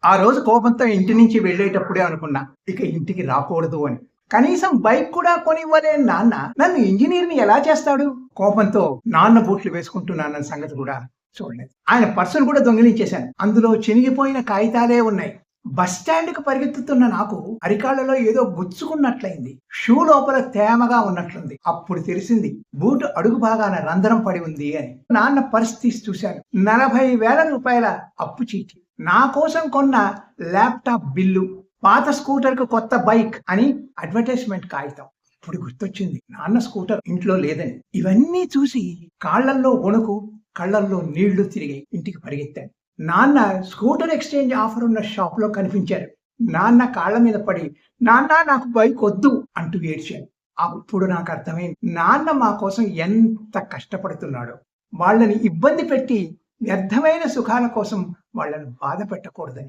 ఆ రోజు కోపంతో ఇంటి నుంచి వెళ్ళేటప్పుడే అనుకున్నా ఇక ఇంటికి రాకూడదు అని. కనీసం బైక్ కూడా కొనివ్వలేని నాన్న నన్ను ఇంజినీర్‌ని ఎలా చేస్తాడు? కోపంతో నాన్న బూట్లు వేసుకుంటున్నానన్న సంగతి కూడా చూడలేదు. ఆయన పర్సును కూడా దొంగిలించేశాను. అందులో చినిగిపోయిన కాగితాలే ఉన్నాయి. బస్ స్టాండ్‌కి పరిగెత్తుతున్న నాకు అరికాళ్ళలో ఏదో గుచ్చుకున్నట్లయింది. షూ లోపల తేమగా ఉన్నట్లుంది. అప్పుడు తెలిసింది బూటు అడుగు భాగాన రంధ్రం పడి ఉంది అని. నాన్న పర్స్ తీసి చూశాను. 40,000 అప్పు చీటీ, నా కోసం కొన్న ల్యాప్‌టాప్ బిల్లు, పాత స్కూటర్‌కు కొత్త బైక్ అని అడ్వర్టైజ్‌మెంట్ కాగితం. ఇప్పుడు గుర్తొచ్చింది నాన్న స్కూటర్ ఇంట్లో లేదని. ఇవన్నీ చూసి కాళ్ళల్లో వణుకు, కళ్ళల్లో నీళ్లు తిరిగాయి. ఇంటికి పరిగెత్తాను. నాన్న స్కూటర్ ఎక్స్చేంజ్ ఆఫర్ ఉన్న షాప్ లో కనిపించారు. నాన్న కాళ్ళ మీద పడి నాన్న నాకు బైక్ వద్దు అంటూ ఏడ్చాను. అప్పుడు నాకు అర్థమైంది నాన్న మా కోసం ఎంత కష్టపడుతున్నాడో. వాళ్ళని ఇబ్బంది పెట్టి వ్యర్థమైన సుఖాల కోసం వాళ్ళని బాధ పెట్టకూడదని.